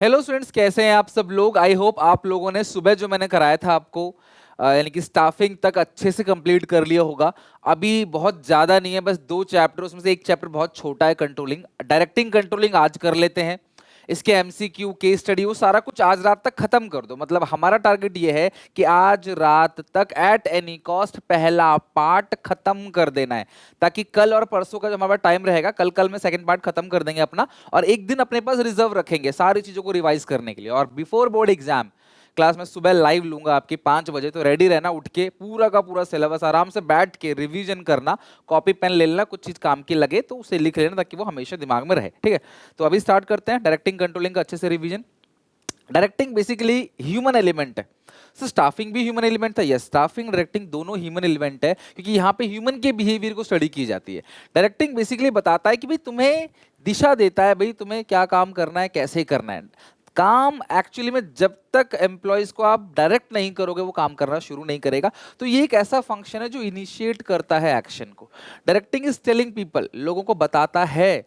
Hello students, कैसे हैं आप सब लोग। आई होप आप लोगों ने सुबह जो मैंने कराया था आपको यानी कि स्टाफिंग तक अच्छे से कंप्लीट कर लिया होगा। अभी बहुत ज्यादा नहीं है, बस दो चैप्टर, उसमें से एक चैप्टर बहुत छोटा है, कंट्रोलिंग। डायरेक्टिंग कंट्रोलिंग आज कर लेते हैं। इसके एमसीक्यू केस स्टडी वो सारा कुछ आज रात तक खत्म कर दो। मतलब हमारा टारगेट ये है कि आज रात तक एट एनी कॉस्ट पहला पार्ट खत्म कर देना है, ताकि कल और परसों का जो हमारा टाइम रहेगा, कल कल में सेकंड पार्ट खत्म कर देंगे अपना, और एक दिन अपने पास रिजर्व रखेंगे सारी चीजों को रिवाइज करने के लिए। और बिफोर बोर्ड एग्जाम क्लास में सुबह लाइव लूंगा आपकी 5 बजे, तो रेडी रहना, उठ के पूरा का पूरा सिलेबस आराम से बैठ के रिवीजन करना। कॉपी पेन ले लेना, कुछ चीज काम की लगे तो उसे लिख लेना, ताकि वो हमेशा दिमाग में रहे। ठीक है, तो अभी स्टार्ट करते हैं डायरेक्टिंग कंट्रोलिंग का अच्छे से revision. Directing basically human element है। सो स्टाफिंग भी ह्यूमन एलिमेंट था। यस, स्टाफिंग डायरेक्टिंग दोनों ह्यूमन एलिमेंट है, क्योंकि यहाँ पे ह्यूमन के बिहेवियर को स्टडी की जाती है। डायरेक्टिंग बेसिकली बताता है कि भाई तुम्हें दिशा देता है, भाई तुम्हें क्या काम करना है, कैसे करना है। काम एक्चुअली में जब तक एम्प्लॉयज को आप डायरेक्ट नहीं करोगे वो काम करना शुरू नहीं करेगा। तो ये एक ऐसा फंक्शन है जो इनिशिएट करता है एक्शन को। डायरेक्टिंग इज टेलिंग पीपल, लोगों को बताता है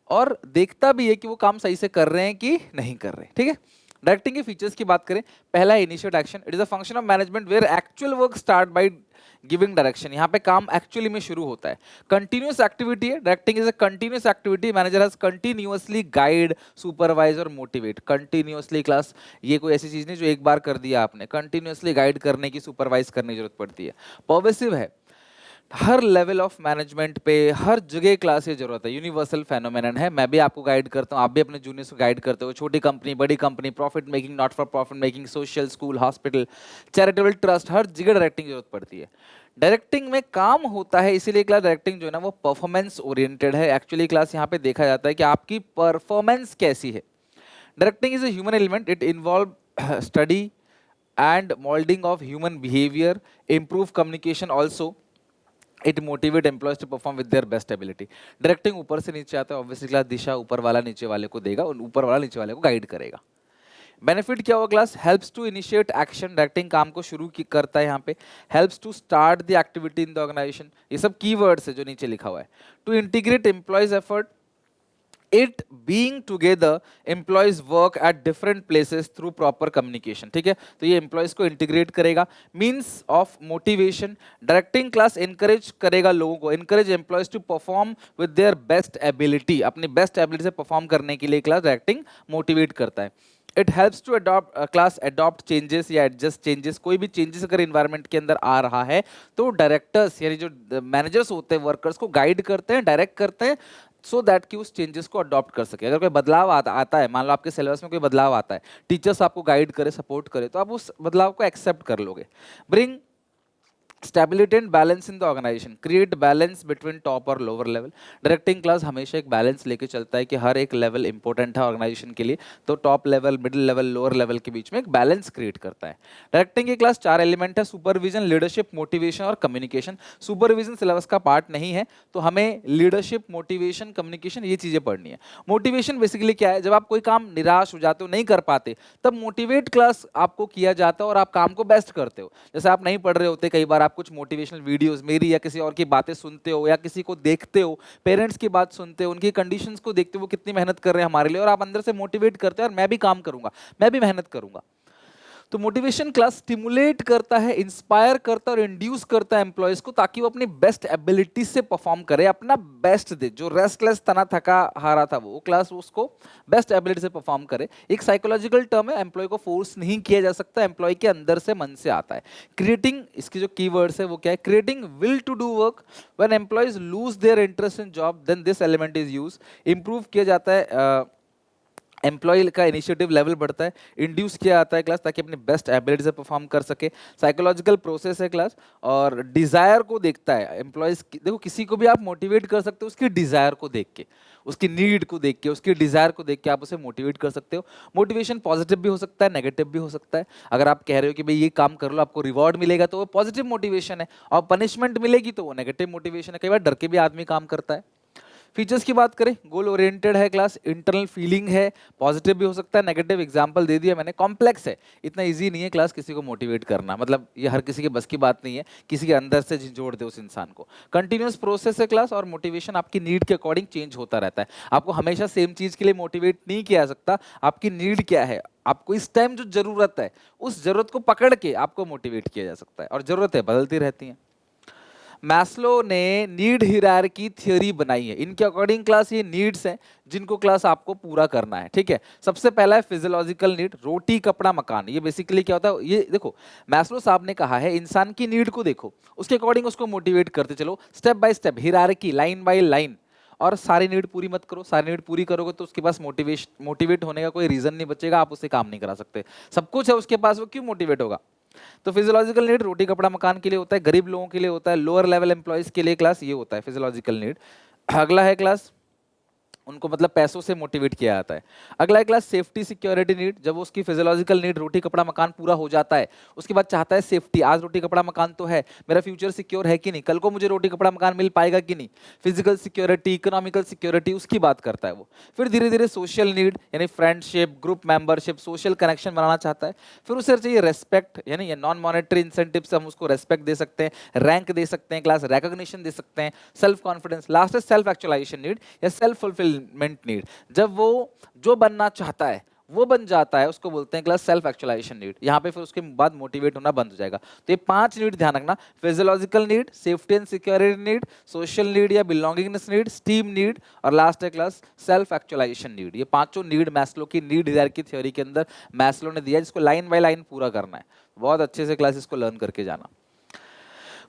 और देखता भी है कि वो काम सही से कर रहे हैं कि नहीं कर रहे। ठीक है, डायरेक्टिंग के फीचर्स की बात करें, पहला है initiate action. It is a function of management where actual work start by giving direction. यहाँ पे काम एक्चुअली में शुरू होता है। कंटिन्यूअस एक्टिविटी है, directing is a continuous activity. Manager has continuously guide, supervise और मोटिवेट। कंटिन्यूअसली क्लास, ये कोई ऐसी चीज नहीं जो एक बार कर दिया आपने। कंटिन्यूअसली गाइड करने की, सुपरवाइज करने की जरूरत पड़ती है। पर्वेसिव है, हर लेवल ऑफ मैनेजमेंट पे हर जगह क्लास की जरूरत है। यूनिवर्सल फेनोमेनन है। मैं भी आपको गाइड करता हूँ, आप भी अपने जूनियर्स को गाइड करते हो। छोटी कंपनी, बड़ी company, profit making, not for profit making, social, school, hospital, charitable trust, हर जगह डायरेक्टिंग की जरूरत पड़ती है। डायरेक्टिंग में काम होता है, इसीलिए क्लास डायरेक्टिंग जो है ना वो परफॉर्मेंस ओरिएंटेड है। एक्चुअली क्लास यहाँ पे देखा जाता है कि आपकी परफॉर्मेंस कैसी है। Directing is a human element. It involve study and molding of human behavior, improve communication also. It motivate employees to perform with their best ability. Directing ऊपर से नीचे आता है, ऑब्वियसली क्लास दिशा ऊपर वाला नीचे वाले को देगा और ऊपर वाला नीचे वाले को गाइड करेगा। बेनिफिट क्या होगा class? Helps to initiate action, directing काम को शुरू की करता है यहाँ पे। Helps to start the activity in the organisation, ये सब कीवर्ड्स है जो नीचे लिखा हुआ है। To integrate employees effort, it being together employees work at different places through proper communication. ठीक है, तो ये एम्प्लॉयज को इंटीग्रेट करेगा। Means of motivation, directing class encourage करेगा लोगों को, encourage employees to perform with their best ability. अपनी बेस्ट एबिलिटी से परफॉर्म करने के लिए क्लास डायरेक्टिंग मोटिवेट करता है। It helps to adopt class, adopt changes या एडजस्ट चेंजेस। कोई भी चेंजेस अगर इन्वायरमेंट के अंदर आ रहा है तो डायरेक्टर्स यानी जो मैनेजर्स होते हैं वर्कर्स को गाइड करते हैं, डायरेक्ट करते हैं, सो दैट कि उस चेंजेस को अडॉप्ट कर सके। अगर कोई बदलाव आता है, मान लो आपके सिलेबस में कोई बदलाव आता है, टीचर्स आपको गाइड करे, सपोर्ट करे, तो आप उस बदलाव को एक्सेप्ट कर लोगे। Bring stability and balance in the organisation, create balance between top और लोअर लेवल। डायरेक्टिंग क्लास हमेशा एक बैलेंस लेके चलता है कि हर एक लेवल इंपॉर्टेंट है ऑर्गेनाइजेशन के लिए, तो top level, middle level, lower level के बीच में एक बैलेंस क्रिएट करता है। डायरेक्टिंग की क्लास 4 एलिमेंट है, सुपरविजन, लीडरशिप, मोटिवेशन और कम्युनिकेशन। सुपरविजन सिलेबस का पार्ट नहीं है, तो हमें लीडरशिप, मोटिवेशन, कम्युनिकेशन ये चीजें पढ़नी है। मोटिवेशन बेसिकली क्या है? जब आप कोई काम निराश हो जाते हो, नहीं कर पाते, तब मोटिवेट क्लास आपको किया जाता है और आप काम को बेस्ट करते हो। जैसे आप नहीं पढ़ रहे होते, कई बार आप कुछ मोटिवेशनल वीडियोस मेरी या किसी और की बातें सुनते हो, या किसी को देखते हो, पेरेंट्स की बात सुनते हो, उनकी कंडीशंस को देखते हो, वो कितनी मेहनत कर रहे हैं हमारे लिए, और आप अंदर से मोटिवेट करते हो और मैं भी काम करूंगा, मैं भी मेहनत करूंगा। तो मोटिवेशन क्लास स्टिमुलेट करता है, इंस्पायर करता है और इंड्यूस करता है एम्प्लॉयज को, ताकि वो अपनी बेस्ट एबिलिटी से परफॉर्म करे, अपना बेस्ट दे। जो रेस्टलेस, तना थका हारा था, वो क्लास उसको बेस्ट एबिलिटी से परफॉर्म करे। एक साइकोलॉजिकल टर्म है, एम्प्लॉय को फोर्स नहीं किया जा सकता, एम्प्लॉय के अंदर से, मन से आता है। क्रिएटिंग, इसकी जो कीवर्ड्स है वो क्या है? Creating will to do work. When employees lose their interest in job, then this element is use. Improve किया जाता है, एम्प्लॉय का इनिशिएटिव लेवल बढ़ता है। इंड्यूस किया जाता है क्लास, ताकि अपनी बेस्ट एबिलिटी से परफॉर्म कर सके। साइकोलॉजिकल प्रोसेस है क्लास, और डिजायर को देखता है एम्प्लॉयज। देखो, किसी को भी आप मोटिवेट कर सकते हो उसकी डिजायर को देख के, उसकी नीड को देख के, उसकी डिजायर को देख के आप उसे मोटिवेट कर सकते हो। मोटिवेशन पॉजिटिव भी हो सकता है, नेगेटिव भी हो सकता है। अगर आप कह रहे हो कि भाई ये काम कर लो, आपको रिवॉर्ड मिलेगा, तो वो पॉजिटिव मोटिवेशन है, और पनिशमेंट मिलेगी तो वो नेगेटिव मोटिवेशन है। कई बार डर के भी आदमी काम करता है। फीचर्स की बात करें, गोल ओरिएंटेड है क्लास, इंटरनल फीलिंग है, पॉजिटिव भी हो सकता है, नेगेटिव एग्जांपल दे दिया मैंने, कॉम्प्लेक्स है, इतना इजी नहीं है क्लास किसी को मोटिवेट करना, मतलब ये हर किसी के बस की बात नहीं है, किसी के अंदर से झिझोड़ दे उस इंसान को। कंटिन्यूअस प्रोसेस है क्लास, और मोटिवेशन आपकी नीड के अकॉर्डिंग चेंज होता रहता है, आपको हमेशा सेम चीज के लिए मोटिवेट नहीं किया जा सकता, आपकी नीड क्या है, आपको इस टाइम जो जरूरत है उस जरूरत को पकड़ के आपको मोटिवेट किया जा सकता है, और जरूरतें बदलती रहती हैं। मैस्लो ने नीड हिरार्की थ्योरी बनाई है, इनके अकॉर्डिंग क्लास ये नीड्स हैं जिनको क्लास आपको पूरा करना है, ठीक है। सबसे पहला है फिजियोलॉजिकल नीड, रोटी कपड़ा मकान। ये बेसिकली क्या होता है, ये देखो मैस्लो साहब ने कहा है इंसान की नीड को देखो, उसके अकॉर्डिंग उसको मोटिवेट करते चलो, step by step, hierarchy, line by line, और सारी नीड पूरी मत करो, सारी नीड पूरी करोगे तो उसके पास मोटिवेट होने का कोई रीजन नहीं बचेगा, आप उससे काम नहीं करा सकते, सब कुछ है उसके पास, वो क्यों मोटिवेट होगा। तो फिजियोलॉजिकल नीड रोटी कपड़ा मकान के लिए होता है, गरीब लोगों के लिए होता है, लोअर लेवल एम्प्लॉयज के लिए क्लास ये होता है फिजियोलॉजिकल नीड। अगला है क्लास, उनको मतलब पैसों से मोटिवेट किया जाता है। अगला है क्लास सेफ्टी सिक्योरिटी नीड, जब वो उसकी फिजियोलॉजिकल नीड रोटी कपड़ा मकान पूरा हो जाता है उसके बाद चाहता है सेफ्टी, आज रोटी कपड़ा मकान तो है, मेरा फ्यूचर सिक्योर है कि नहीं, कल को मुझे रोटी कपड़ा मकान मिल पाएगा कि नहीं, फिजिकल सिक्योरिटी, इकोनॉमिकल सिक्योरिटी, उसकी बात करता है वो। फिर धीरे धीरे सोशल नीड यानी friendship, group membership, social connection बनाना चाहता है। फिर उसे चाहिए रेस्पेक्ट, यानी नॉन मॉनेटरी इंसेंटिव से हम उसको रेस्पेक्ट दे सकते हैं, रैंक दे सकते हैं क्लास, रिकॉग्निशन दे सकते हैं, सेल्फ कॉन्फिडेंस। लास्ट है सेल्फ एक्चुअलाइजेशन नीड या सेल्फ फुलफिलमेंट नीड, जब वो जो बनना चाहता है वो बन जाता है, उसको बोलते हैं क्लास सेल्फ एक्चुअलाइजेशन नीड। यहाँ पे फिर उसके बाद मोटिवेट होना बंद हो जाएगा। तो ये 5 नीड ध्यान रखना, physiological need, safety and security need, social need या बिलोंगिंगनेस नीड, स्टीम नीड, और लास्ट है क्लास सेल्फ एक्चुअलाइजेशन नीड। ये पांचों नीड मैस्लो की नीड हायरार्की थ्योरी के अंदर मैस्लो ने दिया, जिसको लाइन बाय लाइन पूरा करना है। बहुत अच्छे से क्लास इसको लर्न करके जाना।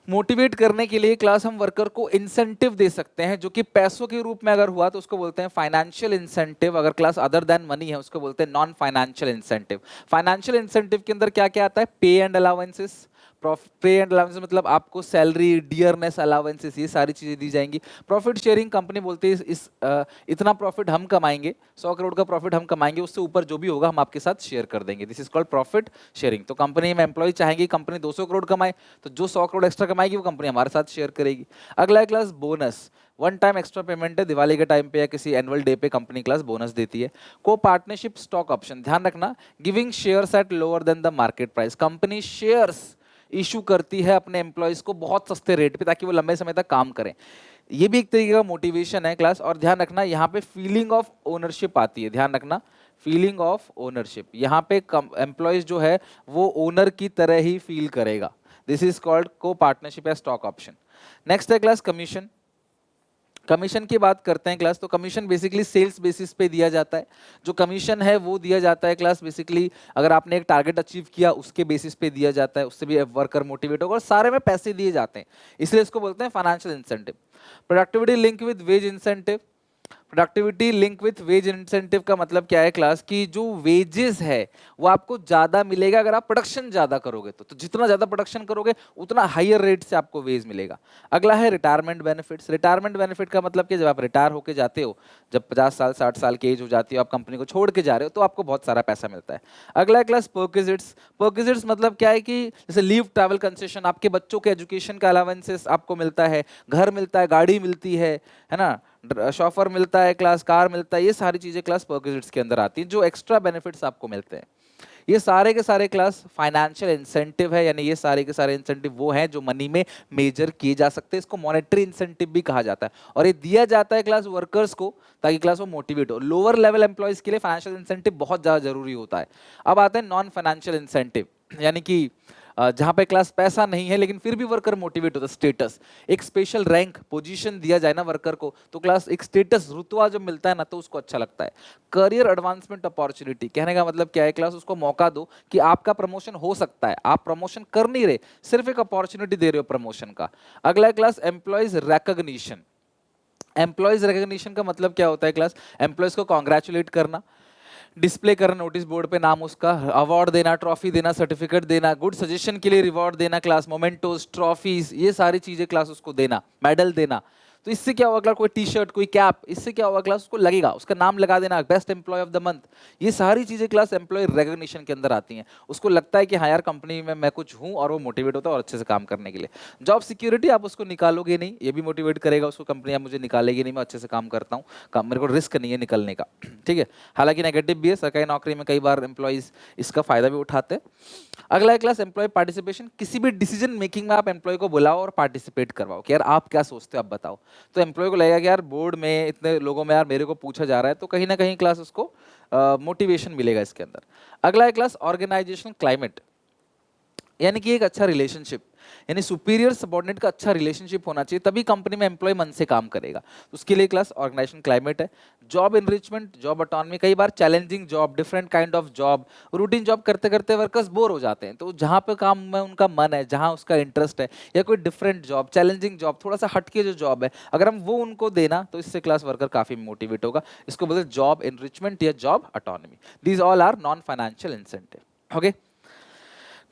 मोटिवेट करने के लिए क्लास हम वर्कर को इंसेंटिव दे सकते हैं, जो कि पैसों के रूप में अगर हुआ तो उसको बोलते हैं फाइनेंशियल इंसेंटिव, अगर क्लास अदर देन मनी है उसको बोलते हैं non financial incentive. Financial incentive के अंदर क्या क्या आता है, पे एंड अलाउंसेस, पे एंड अलाउंस मतलब आपको सैलरी, डियरनेस अलाउंसेस, ये सारी चीजें दी जाएंगी। प्रॉफिट शेयरिंग, कंपनी बोलती है इतना प्रॉफिट हम कमाएंगे, 100 करोड़ का प्रॉफिट हम कमाएंगे, उससे ऊपर जो भी होगा हम आपके साथ शेयर कर देंगे, this is called profit sharing. तो कंपनी में एम्प्लॉय चाहेंगे कंपनी 200 करोड़ कमाए, तो जो 100 करोड़ एक्स्ट्रा कमाएगी वो कंपनी हमारे साथ शेयर करेगी। अगला है class bonus, one time extra payment है, दिवाली के टाइम पे या किसी एनुअल डे पे कंपनी क्लास बोनस देती है। को पार्टनरशिप स्टॉक ऑप्शन, ध्यान रखना, giving shares at lower than the market price, company shares issue करती है अपने एम्प्लॉयज को बहुत सस्ते रेट पे ताकि वो लंबे समय तक काम करें, ये भी एक तरीके का मोटिवेशन है क्लास। और ध्यान रखना यहाँ पे फीलिंग ऑफ ओनरशिप आती है, ध्यान रखना फीलिंग ऑफ ओनरशिप, यहाँ पे एम्प्लॉयज जो है वो ओनर की तरह ही फील करेगा, दिस इज कॉल्ड को पार्टनरशिप या स्टॉक ऑप्शन। नेक्स्ट है क्लास कमीशन। कमीशन की बात करते हैं क्लास, तो कमीशन बेसिकली सेल्स बेसिस पे दिया जाता है, जो कमीशन है वो दिया जाता है क्लास बेसिकली अगर आपने एक टारगेट अचीव किया उसके बेसिस पे दिया जाता है, उससे भी वर्कर मोटिवेट होगा, और सारे में पैसे दिए जाते हैं, इसलिए इसको बोलते हैं financial incentive. Productivity link with wage incentive, productivity link with wage incentive का मतलब क्या है क्लास की जो वेजेस है वो आपको ज्यादा मिलेगा अगर आप प्रोडक्शन ज्यादा करोगे, तो जितना ज्यादा प्रोडक्शन करोगे उतना हायर रेट से आपको वेज मिलेगा। अगला है रिटायरमेंट बेनिफिट्स। रिटायरमेंट बेनिफिट का मतलब कि जब आप रिटायर होके जाते हो, जब 50 साल 60 साल की एज हो जाती है, आप कंपनी को छोड़ के जा रहे हो, तो आपको बहुत सारा पैसा मिलता है। अगला है क्लास पर्क्विजिट्स। पर्क्विजिट्स मतलब क्या है कि जैसे लीव, ट्रैवल कंसेशन, आपके बच्चों के एजुकेशन का अलावेंसेस आपको मिलता है, घर मिलता है, गाड़ी मिलती है ना, शॉफर मिलता है क्लास, कार मिलता है, ये सारी चीजें क्लास पर्क्विजिट्स के अंदर आती हैं, जो एक्स्ट्रा बेनिफिट्स आपको मिलते हैं। ये सारे के सारे क्लास फाइनेंशियल इंसेंटिव है, यानी ये सारे के सारे इंसेंटिव वो हैं जो मनी में मेजर किए जा सकते हैं, इसको मॉनेटरी इंसेंटिव भी कहा जाता है, और ये दिया जाता है क्लास वर्कर्स को ताकि क्लास वो मोटिवेट हो। लोअर लेवल एम्प्लॉयज के लिए फाइनेंशियल इंसेंटिव बहुत ज्यादा जरूरी होता है। अब आते हैं नॉन फाइनेंशियल इंसेंटिव, यानी कि जहां पे क्लास पैसा नहीं है लेकिन फिर भी वर्कर मोटिवेट होता है। स्टेटस, एक स्पेशल रैंक, पोजीशन दिया जाए ना वर्कर को, तो क्लास एक स्टेटस, रुतबा जब मिलता है ना तो उसको अच्छा लगता है। करियर एडवांसमेंट अपॉर्चुनिटी, कहने का मतलब क्या है क्लास, उसको मौका दो कि आपका प्रमोशन हो सकता है, आप प्रमोशन कर नहीं रहे, सिर्फ एक अपॉर्चुनिटी दे रहे हो प्रमोशन का। अगला class employees recognition. Employees recognition का मतलब क्या होता है क्लास, एम्प्लॉयज को कॉन्ग्रेचुलेट करना, डिस्प्ले करना नोटिस बोर्ड पे नाम उसका, अवार्ड देना, ट्रॉफी देना, सर्टिफिकेट देना, गुड सजेशन के लिए रिवॉर्ड देना क्लास, मोमेंटोस, ट्रॉफीज, ये सारी चीजें क्लास उसको देना, मेडल देना। तो इससे क्या होगा क्लास, कोई टी शर्ट, कोई कैप, इससे क्या होगा क्लास, उसको लगेगा, उसका नाम लगा देना, best employee of the month. ये सारी चीजें क्लास एम्प्लॉय रिकॉग्निशन के अंदर आती हैं। उसको लगता है कि हाँ यार कंपनी में मैं कुछ हूँ, और वो मोटिवेट होता है और अच्छे से काम करने के लिए। जॉब सिक्योरिटी, आप उसको निकालोगे नहीं, ये भी मोटिवेट करेगा उसको, कंपनी आप मुझे निकालेगी नहीं, मैं अच्छे से काम करता हूँ, काम मेरे को रिस्क नहीं है निकलने का। ठीक है, हालांकि नेगेटिव भी है, सरकारी नौकरी में कई बार एम्प्लॉइज इसका फायदा भी उठाते हैं। अगला है क्लास एम्प्लॉय पार्टिसिपेशन। किसी भी डिसीजन मेकिंग में आप एम्प्लॉय को बुलाओ और पार्टिसिपेट करवाओ कि यार आप क्या सोचते हो, आप बताओ। तो एम्प्लॉय को लगेगा कि यार बोर्ड में इतने लोगों में यार मेरे को पूछा जा रहा है, तो कहीं ना कहीं क्लास उसको मोटिवेशन मिलेगा इसके अंदर। अगला है क्लास ऑर्गेनाइजेशनल क्लाइमेट, यानी कि एक अच्छा रिलेशनशिप, यानी सुपीरियर सबॉर्डिनेट का अच्छा रिलेशनशिप होना चाहिए, तभी कंपनी में एम्प्लॉय मन से काम करेगा। तो उसके लिए क्लास ऑर्गेनाइजेशन क्लाइमेट है। जॉब इनरिचमेंट, जॉब ऑटोनॉमी, कई बार challenging job, different kind of job, routine job करते करते वर्कर्स बोर हो जाते हैं, तो जहाँ पे काम में उनका मन है, जहाँ उसका इंटरेस्ट है, या कोई डिफरेंट जॉब, चैलेंजिंग जॉब, थोड़ा सा हटके जो जॉब है, अगर हम वो उनको देना, तो इससे क्लास वर्कर काफी मोटिवेट होगा। इसको बोलते हैं जॉब इनरिचमेंट या job autonomy. These all are non financial incentive. Okay,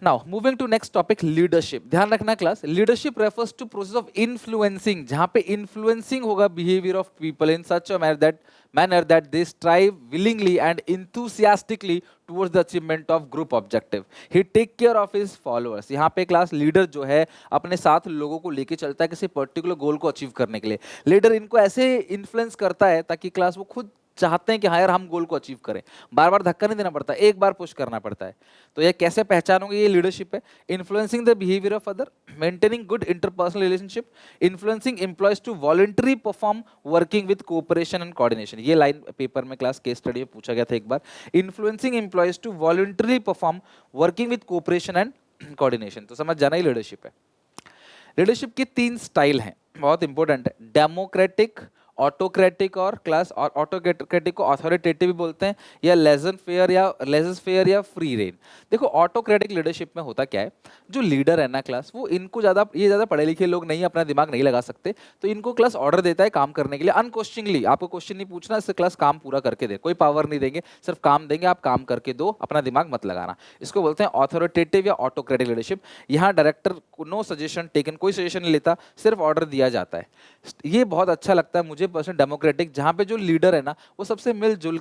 now moving to next topic, leadership. ध्यान रखना class, leadership refers to process of influencing, जहां पे इन्फ्लुएंसिंग होगा behaviour of people in such a manner that they strive willingly and enthusiastically towards the achievement of group objective. He take care of his followers. यहाँ पे class leader जो है अपने साथ लोगों को लेके चलता है किसी पर्टिकुलर गोल को अचीव करने के लिए। लीडर इनको ऐसे इन्फ्लुएंस करता है ताकि क्लास वो खुद चाहते हैं कि हाँ यार हम गोल को अचीव करें, बार बार धक्का नहीं देना पड़ता, एक बार पुश करना पड़ता है। तो ये कैसे पहचानोगे, ये लीडरशिप है। Influencing the behaviour of other, maintaining good interpersonal relationship, influencing employees to voluntary perform working with cooperation and coordination. ये लाइन पेपर में क्लास केस स्टडी में पूछा गया था एक बार। Influencing employees to voluntary perform working with cooperation and coordination, तो समझ जाना ही लीडरशिप है। लीडरशिप की 3 स्टाइल हैं, बहुत इंपॉर्टेंट है, डेमोक्रेटिक, ऑटोक्रेटिक, और क्लास और ऑटोक्रेटिक को अथॉरिटेटिव भी बोलते हैं, या लेजर फेयर या फ्री रेन। देखो ऑटोक्रेटिक लीडरशिप में होता क्या है, जो लीडर है ना क्लास, वो इनको ज़्यादा पढ़े लिखे लोग नहीं, अपना दिमाग नहीं लगा सकते, तो इनको क्लास ऑर्डर देता है काम करने के लिए अनक्वेश्चनली। आपको क्वेश्चन नहीं पूछना, इससे क्लास काम पूरा करके दे, कोई पावर नहीं देंगे, सिर्फ काम देंगे, आप काम करके दो, अपना दिमाग मत लगाना। इसको बोलते हैं ऑथोरिटेटिव या ऑटोक्रेटिक लीडरशिप। यहाँ डायरेक्टर को नो सजेशन टेकन, कोई सजेशन नहीं लेता, सिर्फ ऑर्डर दिया जाता है। ये बहुत अच्छा लगता है मुझे पर्सनल, डेमोक्रेटिक, जहाँ पे जो लीडर है ना वो सबसे मिलजुल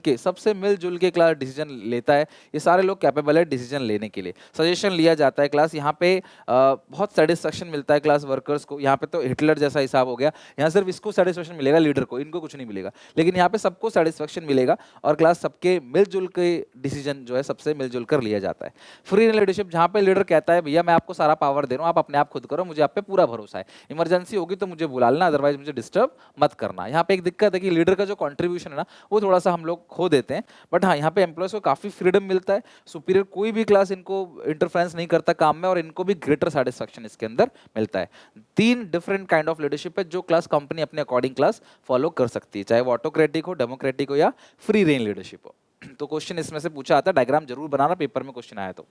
के क्लास डिसीजन लेता है। ये सारे लोग कैपेबल है डिसीजन लेने के लिए, सजेशन लिया जाता है क्लास। यहाँ पे बहुत सेटिस्फेक्शन मिलता है क्लास वर्कर्स को। यहाँ पे तो हिटलर जैसा हिसाब हो गया, यहाँ सिर्फ इसको सेटिस्फेक्शन मिलेगा लीडर को, इनको कुछ नहीं मिलेगा, लेकिन यहाँ पे सबको सेटिस्फेक्शन मिलेगा, और क्लास सबके मिलजुल के डिसीजन जो है सबसे मिलजुल कर लिया जाता है। फ्री लीडरशिप, जहाँ पे लीडर कहता है भैया मैं आपको सारा पावर दे रहा हूँ, आप अपने आप खुद करो, मुझे आप पे पूरा भरोसा है, इमरजेंसी होगी तो मुझे बुला लेना, अदरवाइज मुझे डिस्टर्ब मत करना। यहाँ पे एक दिक्कत है कि लीडर का जो कंट्रीब्यूशन है ना वो थोड़ा सा हम लोग खो देते हैं, बट हाँ यहाँ पे एम्प्लॉयज को काफी फ्रीडम मिलता है, सुपीरियर कोई भी क्लास इनको इंटरफेरेंस नहीं करता काम में, और इनको भी ग्रेटर सेटिस्फेक्शन इसके अंदर मिलता है। 3 डिफरेंट काइंड ऑफ लीडरशिप है जो क्लास कंपनी अपने अकॉर्डिंग क्लास फॉलो कर सकती है, चाहे वो ऑटोक्रेटिक हो, डेमोक्रेटिक हो, या फ्री रेन लीडरशिप हो। तो क्वेश्चन इसमें से पूछा आता है, डायग्राम जरूर बनाना पेपर में क्वेश्चन आया तो।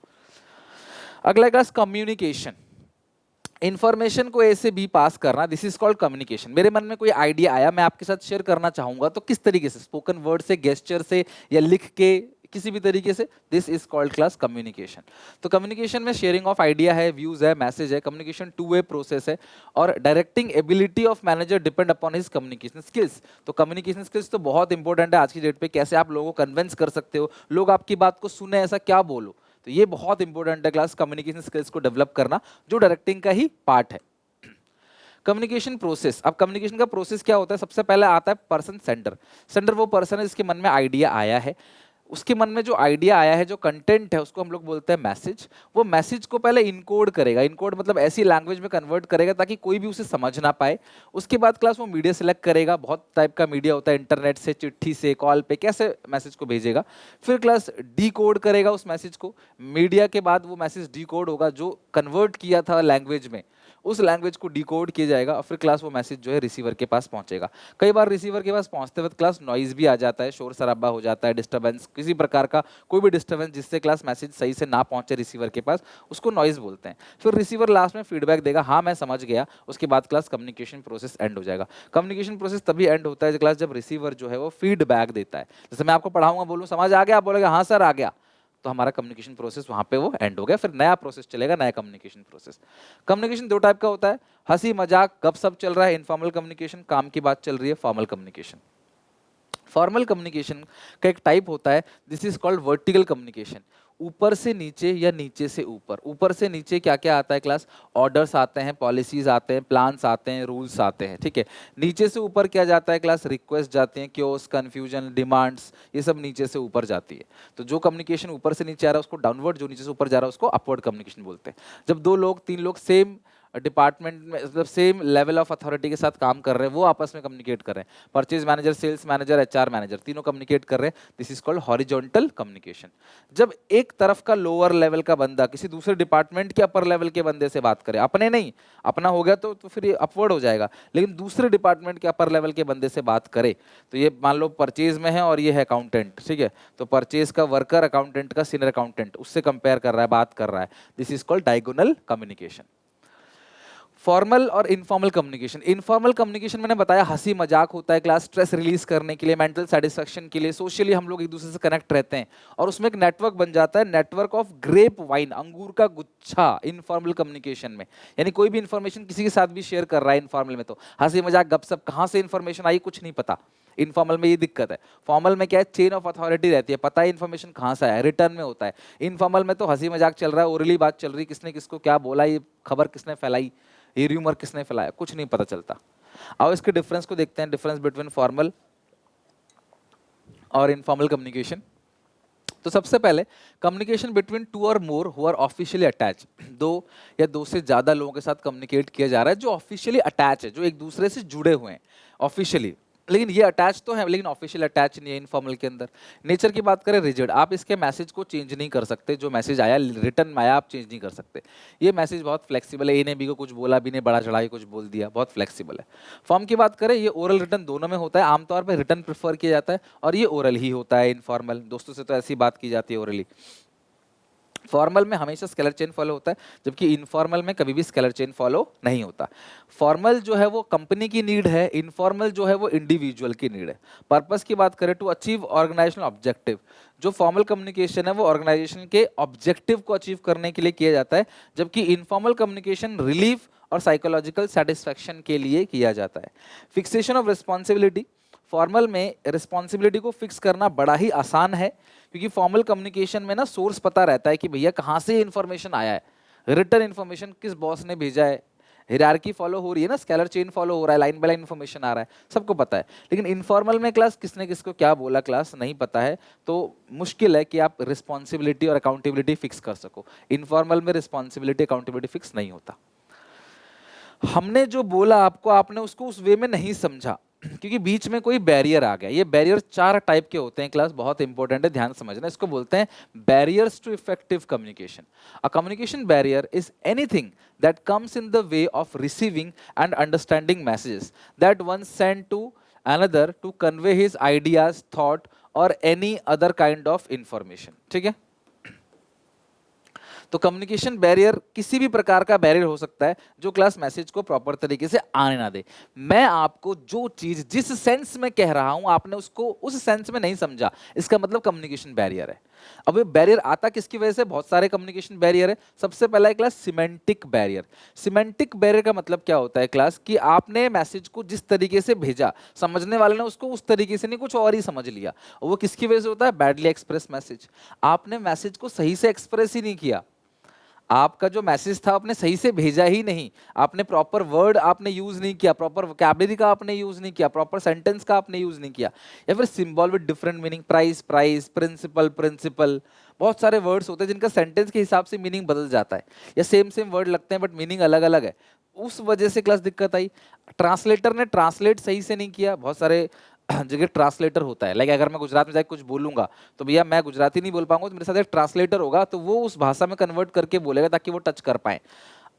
अगला क्लास कम्युनिकेशन, इंफॉर्मेशन को ए से बी पास करना, दिस इज कॉल्ड कम्युनिकेशन। मेरे मन में कोई आइडिया आया, मैं आपके साथ शेयर करना चाहूंगा, तो किस तरीके से, स्पोकन वर्ड से, गेस्चर से, या लिख के, किसी भी तरीके से, this is called class communication. तो कम्युनिकेशन में शेयरिंग ऑफ आइडिया है, व्यूज है, मैसेज है, कम्युनिकेशन 2 वे प्रोसेस है, और directing ability of manager depend upon his communication skills. तो कम्युनिकेशन स्किल्स तो बहुत इंपॉर्टेंट है आज की डेट पे, कैसे आप लोगों को कन्विंस कर सकते हो, लोग आपकी बात को सुने, ऐसा क्या बोलो, तो ये बहुत इंपॉर्टेंट है क्लास कम्युनिकेशन स्किल्स को डेवलप करना, जो डायरेक्टिंग का ही पार्ट है। कम्युनिकेशन प्रोसेस, अब कम्युनिकेशन का प्रोसेस क्या होता है, सबसे पहले आता है पर्सन सेंटर। सेंटर वो पर्सन है जिसके मन में आइडिया आया है, उसके मन में जो आइडिया आया है, जो कंटेंट है, उसको हम लोग बोलते हैं मैसेज। वो मैसेज को पहले इनकोड करेगा, इनकोड मतलब ऐसी लैंग्वेज में कन्वर्ट करेगा ताकि कोई भी उसे समझ ना पाए। उसके बाद क्लास वो मीडिया सेलेक्ट करेगा, बहुत टाइप का मीडिया होता है, इंटरनेट से, चिट्ठी से, कॉल पे, कैसे मैसेज को भेजेगा। फिर क्लास डी कोड करेगा उस मैसेज को, मीडिया के बाद वो मैसेज डी कोड होगा, जो कन्वर्ट किया था लैंग्वेज में, उस लैंग्वेज को डिकोड किया जाएगा, और फिर क्लास वो मैसेज जो है रिसीवर के पास पहुंचेगा। कई बार रिसीवर के पास पहुंचते वक्त क्लास नॉइज भी आ जाता है, शोर शराबा हो जाता है, डिस्टर्बेंस, किसी प्रकार का कोई भी डिस्टर्बेंस जिससे क्लास मैसेज सही से ना पहुंचे रिसीवर के पास, उसको नॉइज बोलते हैं। फिर रिसीवर लास्ट में फीडबैक देगा, हाँ मैं समझ गया, उसके बाद क्लास कम्युनिकेशन प्रोसेस एंड हो जाएगा। कम्युनिकेशन प्रोसेस तभी एंड होता है क्लास जब रिसीवर जो है वो फीडबैक देता है। जैसे मैं आपको पढ़ाऊंगा, बोलूँ समझ आ गया, आप बोलेगा हाँ सर आ गया, तो हमारा कम्युनिकेशन प्रोसेस वहां पे वो एंड हो गया, फिर नया प्रोसेस चलेगा, नया कम्युनिकेशन प्रोसेस। कम्युनिकेशन दो टाइप का होता है, हंसी मजाक गपशप चल रहा है इनफॉर्मल कम्युनिकेशन, काम की बात चल रही है फॉर्मल कम्युनिकेशन। फॉर्मल कम्युनिकेशन का एक टाइप होता है, this is called vertical communication, ऊपर से नीचे या नीचे से ऊपर। ऊपर से नीचे क्या क्या आता है क्लास, ऑर्डर्स आते हैं, पॉलिसीज आते हैं, प्लान्स आते हैं, रूल्स आते हैं, ठीक है। नीचे से ऊपर क्या जाता है क्लास, रिक्वेस्ट जाती हैं, क्योस, कंफ्यूजन, डिमांड्स, ये सब नीचे से ऊपर जाती है। तो जो कम्युनिकेशन ऊपर से नीचे आ रहा है उसको डाउनवर्ड, जो नीचे से ऊपर जा रहा है उसको अपवर्ड कम्युनिकेशन बोलते हैं। जब दो लोग तीन लोग सेम डिपार्टमेंट में, मतलब सेम लेवल ऑफ अथॉरिटी के साथ काम कर रहे हैं, वो आपस में कम्युनिकेट कर रहे हैं, purchase manager, sales manager, HR manager, तीनों कम्युनिकेट कर रहे हैं, this is called horizontal communication. जब एक तरफ का लोअर लेवल का बंदा किसी दूसरे डिपार्टमेंट के अपर लेवल के बंदे से बात करे, अपने नहीं, अपना हो गया तो फिर ये अपवर्ड हो जाएगा, लेकिन दूसरे डिपार्टमेंट के अपर लेवल के बंदे से बात करे, तो ये मान लो परचेज में है और ये है अकाउंटेंट, ठीक है, तो परचेज का वर्कर अकाउंटेंट का सीनियर अकाउंटेंट उससे कंपेयर कर रहा है, बात कर रहा है, this is called diagonal communication. Formal और इनफॉर्मल कम्युनिकेशन, इनफॉर्मल कम्युनिकेशन मैंने बताया हंसी मजाक होता है क्लास, स्ट्रेस रिलीज करने के लिए, मेंटल सेटिस्फेक्शन के लिए, सोशली हम लोग एक दूसरे से कनेक्ट रहते हैं, और उसमें एक नेटवर्क बन जाता है, नेटवर्क ऑफ ग्रेप वाइन, अंगूर का गुच्छा, इनफॉर्मल कम्युनिकेशन में। यानी कोई भी इंफॉर्मेशन किसी के साथ भी शेयर कर रहा है इनफॉर्मल में, तो हंसी मजाक गपशप, कहाँ से इन्फॉर्मेशन आई कुछ नहीं पता, इनफॉर्मल में ये दिक्कत है। फॉर्मल में क्या है, चेन ऑफ अथॉरिटी रहती है, पता है इन्फॉर्मेशन कहाँ से आया, रिटर्न में होता है। इनफॉर्मल में तो हंसी मजाक चल रहा है, ओरली बात चल रही, किसने किसको क्या बोला, ये खबर किसने फैलाई, ये र्यूमर किसने फैलाया, कुछ नहीं पता चलता। अब इसके डिफरेंस को देखते हैं, डिफरेंस बिटवीन फॉर्मल और इनफॉर्मल कम्युनिकेशन। तो सबसे पहले कम्युनिकेशन बिटवीन टू और more who are officially attach, दो या दो से ज्यादा लोगों के साथ कम्युनिकेट किया जा रहा है जो ऑफिशियली अटैच है, जो एक दूसरे से जुड़े हुए हैं ऑफिशियली, लेकिन ये अटैच तो है लेकिन ऑफिशियल अटैच नहीं है इनफॉर्मल के अंदर। नेचर की बात करें रिजिड, आप इसके मैसेज को चेंज नहीं कर सकते, जो मैसेज आया रिटर्न में आया आप चेंज नहीं कर सकते। ये मैसेज बहुत फ्लेक्सिबल है, ए ने बी को कुछ बोला, बी ने बड़ा चढ़ा के कुछ बोल दिया, बहुत फ्लेक्सिबल है। फॉर्म की बात करें, ये ओरल रिटर्न दोनों में होता है, आमतौर पर रिटर्न प्रेफर किया जाता है, और ये ओरल ही होता है इनफॉर्मल, दोस्तों से तो ऐसी बात की जाती है ओरली। फॉर्मल में हमेशा स्केलर चेन फॉलो होता है, जबकि इनफॉर्मल में कभी भी स्केलर चेन फॉलो नहीं होता। फॉर्मल जो है वो कंपनी की नीड है, इनफॉर्मल जो है वो इंडिविजुअल की नीड है। पर्पस की बात करें, टू अचीव ऑर्गेनाइजेशनल ऑब्जेक्टिव, जो फॉर्मल कम्युनिकेशन है वो ऑर्गेनाइजेशन के ऑब्जेक्टिव को अचीव करने के लिए किया जाता है, जबकि इनफॉर्मल कम्युनिकेशन रिलीफ और साइकोलॉजिकल सेटिस्फैक्शन के लिए किया जाता है। फिक्सेशन ऑफ रिस्पॉन्सिबिलिटी, फॉर्मल में रिस्पॉन्सिबिलिटी को फिक्स करना बड़ा ही आसान है, क्योंकि फॉर्मल कम्युनिकेशन में ना सोर्स पता रहता है कि भैया कहाँ से इन्फॉर्मेशन आया है, रिटर्न इन्फॉर्मेशन किस बॉस ने भेजा है, हिरार्की फॉलो हो रही है ना, स्केलर चेन फॉलो हो रहा है, लाइन बाय लाइन इन्फॉर्मेशन आ रहा है, सबको पता है। लेकिन इनफॉर्मल में क्लास किसने किसको क्या बोला क्लास नहीं पता है, तो मुश्किल है कि आप रिस्पॉन्सिबिलिटी और अकाउंटेबिलिटी फिक्स कर सको। इनफॉर्मल में रिस्पॉन्सिबिलिटी अकाउंटेबिलिटी फिक्स नहीं होता। हमने जो बोला आपको, आपने उसको उस वे में नहीं समझा, क्योंकि बीच में कोई बैरियर आ गया। ये बैरियर चार टाइप के होते हैं क्लास, बहुत इंपॉर्टेंट है, ध्यान समझना। इसको बोलते हैं barriers to effective communication. A communication barrier is anything that comes in the way of receiving and understanding messages that one sent to another to convey his ideas, thought or any other kind of information। ठीक है, तो communication barrier किसी भी प्रकार का barrier हो सकता है जो क्लास मैसेज को प्रॉपर तरीके से आने ना दे। मैं आपको जो चीज जिस सेंस में कह रहा हूं आपने उसको उस सेंस में नहीं समझा, इसका मतलब कम्युनिकेशन बैरियर है। अब ये बैरियर आता किसकी वजह से, बहुत सारे कम्युनिकेशन बैरियर है। सबसे पहला है class semantic barrier. Semantic barrier का मतलब क्या होता है क्लास, कि आपने मैसेज को जिस तरीके से भेजा, समझने वाले ने उसको उस तरीके से नहीं, कुछ और ही समझ लिया। वो किसकी वजह से होता है, बैडली एक्सप्रेस मैसेज। आपने मैसेज को सही से एक्सप्रेस ही नहीं किया, आपका जो मैसेज था आपने सही से भेजा ही नहीं, आपने प्रॉपर वर्ड आपने यूज नहीं किया, प्रॉपर वोकैबुलरी का आपने यूज नहीं किया, प्रॉपर सेंटेंस का आपने यूज नहीं किया, या फिर symbol with different meaning, price price, principle principle, बहुत सारे वर्ड्स होते हैं जिनका सेंटेंस के हिसाब से मीनिंग बदल जाता है, या सेम सेम वर्ड लगते हैं बट मीनिंग अलग अलग है। उस वजह से क्लास दिक्कत आई। ट्रांसलेटर ने ट्रांसलेट सही से नहीं किया, बहुत सारे जगह ट्रांसलेटर होता है, लाइक अगर मैं गुजरात में जाकर कुछ बोलूंगा तो भैया मैं गुजराती नहीं बोल पाऊंगा, तो मेरे साथ एक ट्रांसलेटर होगा, तो वो उस भाषा में कन्वर्ट करके बोलेगा ताकि वो टच कर पाए।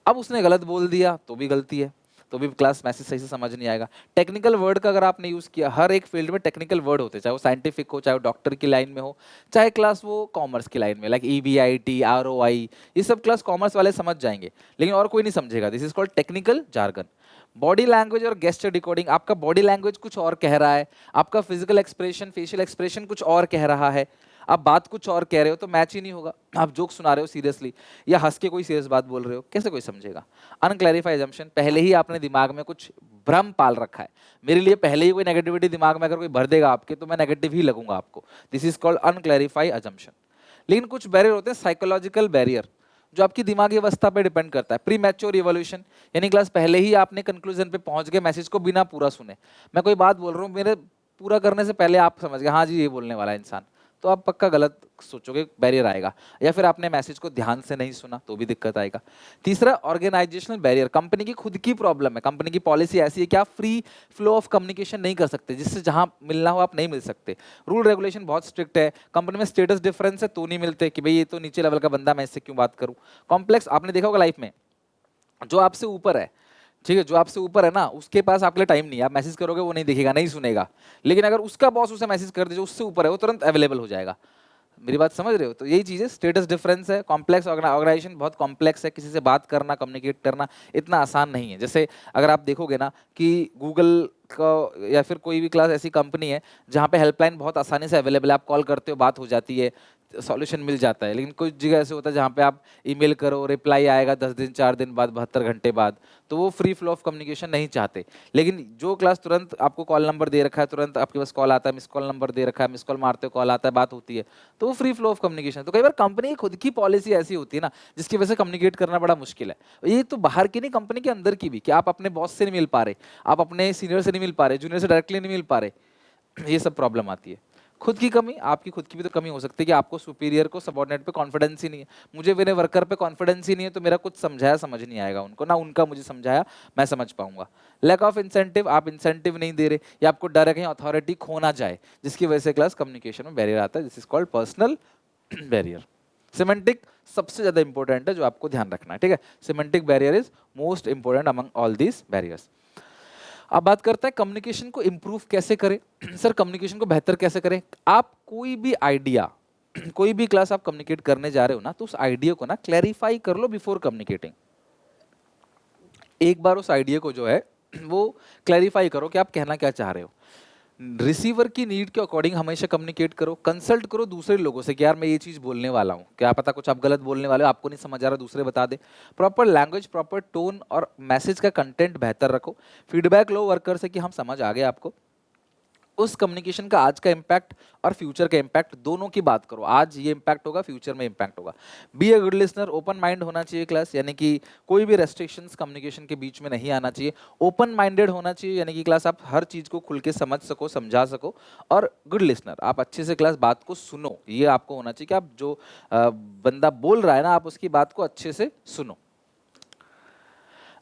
अब उसने गलत बोल दिया तो भी गलती है, तो भी क्लास मैसेज सही से समझ नहीं आएगा। टेक्निकल वर्ड का अगर आपने यूज किया, हर एक फील्ड में टेक्निकल वर्ड होते हैं, चाहे वो साइंटिफिक हो, चाहे वो डॉक्टर की लाइन में हो, चाहे क्लास वो कॉमर्स की लाइन में, लाइक EBIT ROI, ये सब क्लास कॉमर्स वाले समझ जाएंगे लेकिन और कोई नहीं समझेगा। This is called technical jargon. Body language और गेस्चर डिकोडिंग, आपका बॉडी लैंग्वेज कुछ और कह रहा है, आपका फिजिकल एक्सप्रेशन फेशियल एक्सप्रेशन कुछ और कह रहा है, आप बात कुछ और कह रहे हो तो मैच ही नहीं होगा। आप जोक सुना रहे हो सीरियसली या हंस के कोई सीरियस बात बोल रहे हो, कैसे कोई समझेगा। अनक्लैरिफाइड अजम्पशन, पहले ही आपने दिमाग में कुछ भ्रम पाल रखा है। मेरे लिए पहले ही कोई नेगेटिविटी दिमाग में अगर कोई भर देगा आपके, तो मैं नेगेटिव ही लगूंगा आपको। This is called unclarified assumption. लेकिन कुछ बैरियर होते हैं साइकोलॉजिकल बैरियर, जो आपकी दिमागी अवस्था पे डिपेंड करता है। प्री मैच्योर इवोल्यूशन, यानी क्लास पहले ही आपने कंक्लूजन पे पहुंच गए मैसेज को बिना पूरा सुने। मैं कोई बात बोल रहा हूँ, मेरे पूरा करने से पहले आप समझ गए हाँ जी ये बोलने वाला है इंसान, तो आप पक्का गलत सोचोगे, बैरियर आएगा। या फिर आपने मैसेज को ध्यान से नहीं सुना तो भी दिक्कत आएगा। तीसरा ऑर्गेनाइजेशनल बैरियर, कंपनी की खुद की प्रॉब्लम है, कंपनी की पॉलिसी ऐसी है कि आप फ्री फ्लो ऑफ कम्युनिकेशन नहीं कर सकते, जिससे जहां मिलना हो आप नहीं मिल सकते। रूल रेगुलेशन बहुत स्ट्रिक्ट है, कंपनी में स्टेटस डिफरेंस है तो नहीं मिलते कि भाई ये तो नीचे लेवल का बंदा, मैं इससे क्यों बात करूं। कॉम्प्लेक्स, आपने देखा होगा लाइफ में, जो आपसे ऊपर है, ठीक है, जो आपसे ऊपर है ना, उसके पास आपके लिए टाइम नहीं है, आप मैसेज करोगे वो नहीं दिखेगा, नहीं सुनेगा। लेकिन अगर उसका बॉस उसे मैसेज कर दे जो उससे ऊपर है, वो तुरंत अवेलेबल हो जाएगा। मेरी बात समझ रहे हो। तो यही चीज़ है, स्टेटस डिफरेंस है। कॉम्प्लेक्स ऑर्गेनाइजेशन बहुत कॉम्प्लेक्स है, किसी से बात करना, कम्युनिकेट करना इतना आसान नहीं है। जैसे अगर आप देखोगे ना कि गूगल का या फिर कोई भी क्लास ऐसी कंपनी है जहाँ पे हेल्पलाइन बहुत आसानी से अवेलेबल है, आप कॉल करते हो बात हो जाती है, सॉल्यूशन मिल जाता है। लेकिन कुछ जगह ऐसे होता है जहाँ पे आप ईमेल करो, रिप्लाई आएगा 10 दिन 4 दिन बाद, 72 घंटे बाद, तो वो फ्री फ्लो ऑफ कम्युनिकेशन नहीं चाहते। लेकिन जो क्लास तुरंत आपको कॉल नंबर दे रखा है, तुरंत आपके पास कॉल आता है, मिस कॉल नंबर दे रखा है, मिस कॉल मारते हो कॉल आता है, बात होती है, तो वो फ्री फ्लो ऑफ कम्युनिकेशन। तो कई बार कंपनी की खुद की पॉलिसी ऐसी होती है ना, जिसकी वजह से कम्युनिकेट करना बड़ा मुश्किल है। ये तो बाहर की नहीं, कंपनी के अंदर की भी, कि आप अपने बॉस से नहीं मिल पा रहे, आप अपने सीनियर से नहीं मिल पा रहे, जूनियर से डायरेक्टली नहीं मिल पा रहे, ये सब प्रॉब्लम आती है। खुद की कमी, आपकी खुद की भी तो कमी हो सकती है कि आपको सुपीरियर को, सबऑर्डिनेट पे कॉन्फिडेंस ही नहीं है। मुझे मेरे वर्कर पे कॉन्फिडेंस ही नहीं है, तो मेरा कुछ समझाया समझ नहीं आएगा उनको, ना उनका मुझे समझाया मैं समझ पाऊंगा। लैक ऑफ इंसेंटिव, आप इंसेंटिव नहीं दे रहे, या आपको डर है कहीं अथॉरिटी खो ना जाए, जिसकी वजह से क्लास कम्युनिकेशन में बैरियर आता है। This is called personal barrier. Semantic सबसे ज्यादा इंपॉर्टेंट है, जो आपको ध्यान रखना है, ठीक है। Semantic barrier is most important among all these barriers. अब बात करते हैं कम्युनिकेशन को इम्प्रूव कैसे करें। सर कम्युनिकेशन को बेहतर कैसे करें। आप कोई भी आइडिया, कोई भी क्लास आप कम्युनिकेट करने जा रहे हो ना, तो उस आइडिया को ना क्लैरिफाई कर लो बिफोर कम्युनिकेटिंग। एक बार उस आइडिया को जो है वो क्लैरिफाई करो कि आप कहना क्या चाह रहे हो। रिसीवर की नीड के अकॉर्डिंग हमेशा कम्युनिकेट करो। कंसल्ट करो दूसरे लोगों से कि यार मैं ये चीज़ बोलने वाला हूँ, क्या पता कुछ आप गलत बोलने वाले हो, आपको नहीं समझ आ रहा, दूसरे बता दे। प्रॉपर लैंग्वेज, प्रॉपर टोन और मैसेज का कंटेंट बेहतर रखो। फीडबैक लो वर्कर से कि हम समझ आ गए आपको। उस कम्युनिकेशन का आज का इम्पैक्ट और फ्यूचर का इम्पैक्ट दोनों की बात करो। आज ये इम्पैक्ट होगा, फ्यूचर में इम्पैक्ट होगा। Be a good listener, open mind होना चाहिए क्लास, यानी कि कोई भी रेस्ट्रिक्शंस कम्युनिकेशन के बीच में नहीं आना चाहिए। ओपन माइंडेड होना चाहिए, यानी कि क्लास आप हर चीज़ को खुल के समझ सको, समझा सको। और गुड लिसनर, आप अच्छे से क्लास बात को सुनो, ये आपको होना चाहिए कि आप जो बंदा बोल रहा है ना, आप उसकी बात को अच्छे से सुनो।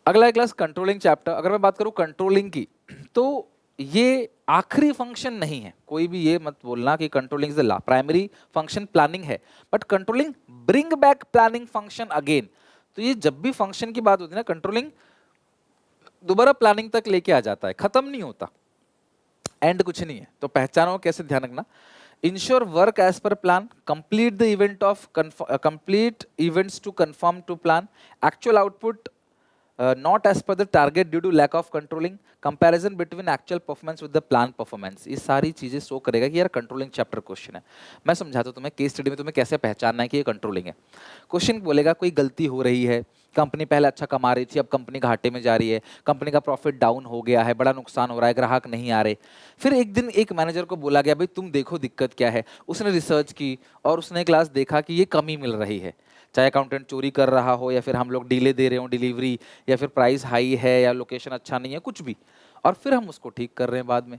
अगला है क्लास कंट्रोलिंग चैप्टर। अगर मैं बात करूं कंट्रोलिंग की, तो ये आखिरी फंक्शन नहीं है। कोई भी ये मत बोलना कि कंट्रोलिंग इज द ला, प्राइमरी फंक्शन प्लानिंग है, but controlling bring back planning function again. तो ये जब भी फंक्शन की बात होती है ना, कंट्रोलिंग दोबारा प्लानिंग तक लेके आ जाता है, खत्म नहीं होता, एंड कुछ नहीं है। तो पहचानो कैसे, ध्यान रखना। Ensure work as per plan, complete the event of complete events to confirm to plan, actual output not as per the target due to lack of controlling, comparison between actual performance with the plan performance। ये सारी चीजें show करेगा कि यार controlling chapter question है। मैं समझाता हूँ तुम्हें, केस स्टडी में तुम्हें कैसे पहचानना है कि ये कंट्रोलिंग है। क्वेश्चन बोलेगा कोई गलती हो रही है, कंपनी पहले अच्छा कमा रही थी, अब कंपनी घाटे में जा रही है, कंपनी का प्रॉफिट डाउन हो गया है, बड़ा नुकसान हो रहा है, ग्राहक नहीं आ रहे। फिर एक दिन एक मैनेजर को बोला गया भाई तुम देखो दिक्कत क्या है। उसने रिसर्च की और उसने क्लास देखा कि ये कमी मिल रही है, चाहे अकाउंटेंट चोरी कर रहा हो, या फिर हम लोग डिले दे रहे हो डिलीवरी, या फिर प्राइस हाई है, या लोकेशन अच्छा नहीं है, कुछ भी, और फिर हम उसको ठीक कर रहे हैं बाद में।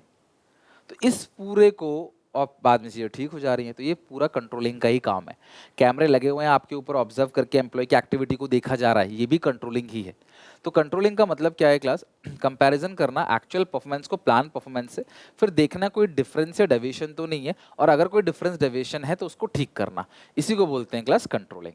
तो इस पूरे को, और बाद में चीज़ें ठीक हो जा रही हैं, तो ये पूरा कंट्रोलिंग का ही काम है। कैमरे लगे हुए हैं आपके ऊपर, ऑब्जर्व करके एम्प्लॉय की एक्टिविटी को देखा जा रहा है, ये भी कंट्रोलिंग ही है। तो कंट्रोलिंग का मतलब क्या है क्लास, कंपैरिजन करना एक्चुअल परफॉर्मेंस को प्लान परफॉर्मेंस से, फिर देखना कोई डिफरेंस या डेविएशन तो नहीं है, और अगर कोई डिफरेंस डेविएशन है तो उसको ठीक करना, इसी को बोलते हैं क्लास कंट्रोलिंग।